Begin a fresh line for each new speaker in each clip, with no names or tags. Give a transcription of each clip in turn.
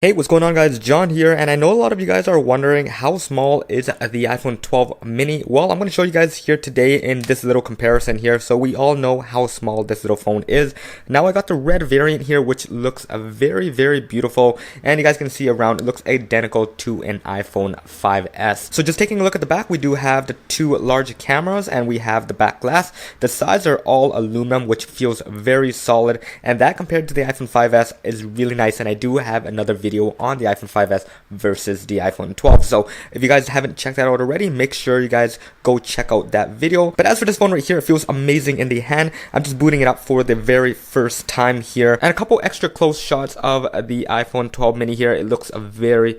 Hey, what's going on guys? John here, and I know a lot of you guys are wondering how small is the iPhone 12 mini. Well, I'm going to show you guys here today in this little comparison here. So we all know how small this little phone is. Now I got the red variant here, which looks very beautiful, and you guys can see around it looks identical to an iPhone 5S. So just taking a look at the back, we do have the two large cameras and we have the back glass. The sides are all aluminum, which feels very solid, and that compared to the iPhone 5S is really nice. And I do have another video on the iPhone 5S versus the iPhone 12. So if you guys haven't checked that out already, make sure you guys go check out that video. But as for this phone right here, it feels amazing in the hand. I'm just booting it up for the very first time here. And a couple extra close shots of the iPhone 12 mini here. It looks very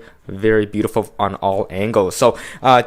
beautiful on all angles. So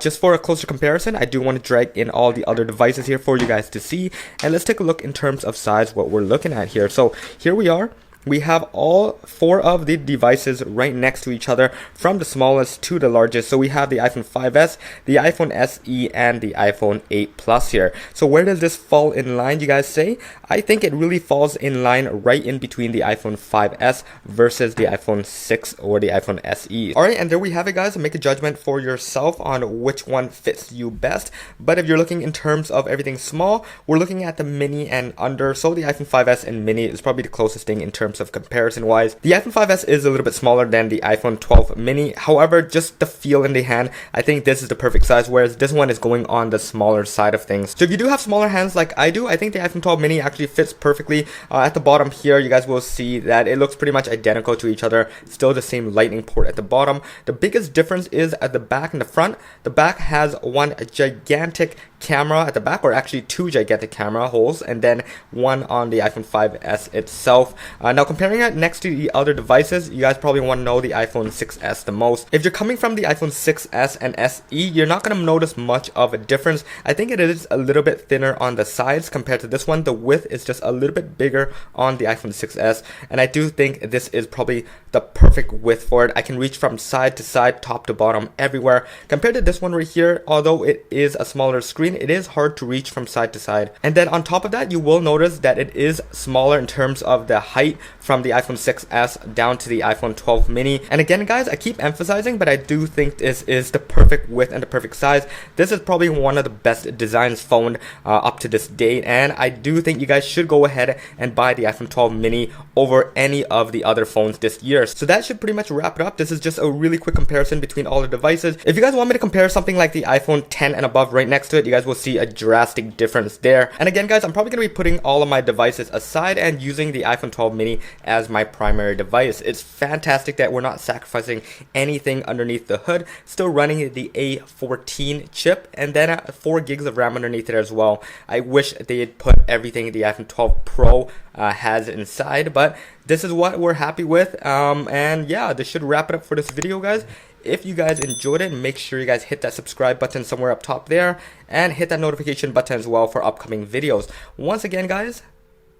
just for a closer comparison, I do want to drag in all the other devices here for you guys to see. And let's take a look in terms of size what we're looking at here. So here we are. We have all four of the devices right next to each other, from the smallest to the largest. So we have the iPhone 5S, the iPhone SE, and the iPhone 8 Plus here. So where does this fall in line, you guys say? I think it really falls in line right in between the iPhone 5S versus the iPhone 6 or the iPhone SE. Alright, and there we have it guys. Make a judgment for yourself on which one fits you best. But if you're looking in terms of everything small, we're looking at the mini and under. So the iPhone 5S and mini is probably the closest thing in terms of comparison wise. The iPhone 5S is a little bit smaller than the iPhone 12 mini. However, just the feel in the hand, I think this is the perfect size, whereas this one is going on the smaller side of things. So if you do have smaller hands like I do, I think the iPhone 12 mini actually fits perfectly. At the bottom here, you guys will see that it looks pretty much identical to each other. Still the same lightning port at the bottom. The biggest difference is at the back and the front. The back has one gigantic camera at the back, or actually two gigantic camera holes, and then one on the iPhone 5S itself. Now comparing it next to the other devices, you guys probably want to know the iPhone 6S the most. If you're coming from the iPhone 6S and SE, you're not going to notice much of a difference. I think it is a little bit thinner on the sides compared to this one. The width is just a little bit bigger on the iPhone 6S, and I do think this is probably the perfect width for it. I can reach from side to side, top to bottom, everywhere. Compared to this one right here, although it is a smaller screen, it is hard to reach from side to side. And then on top of that, you will notice that it is smaller in terms of the height from the iPhone 6S down to the iPhone 12 mini. And again guys, I keep emphasizing, but I do think this is the perfect width and the perfect size. This is probably one of the best designs phone up to this date, and I do think you guys should go ahead and buy the iPhone 12 mini over any of the other phones this year. So that should pretty much wrap it up. This is just a really quick comparison between all the devices. If you guys want me to compare something like the iPhone 10 and above right next to it, you guys will see a drastic difference there. And again guys, I'm probably going to be putting all of my devices aside and using the iPhone 12 mini as my primary device. It's fantastic that we're not sacrificing anything underneath the hood, still running the A14 chip, and then 4 gigs of RAM underneath it as well. I wish they had put everything the iPhone 12 Pro has inside, but this is what we're happy with. And yeah, this should wrap it up for this video guys. If you guys enjoyed it, make sure you guys hit that subscribe button somewhere up top there, and hit that notification button as well for upcoming videos. Once again guys,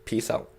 peace out.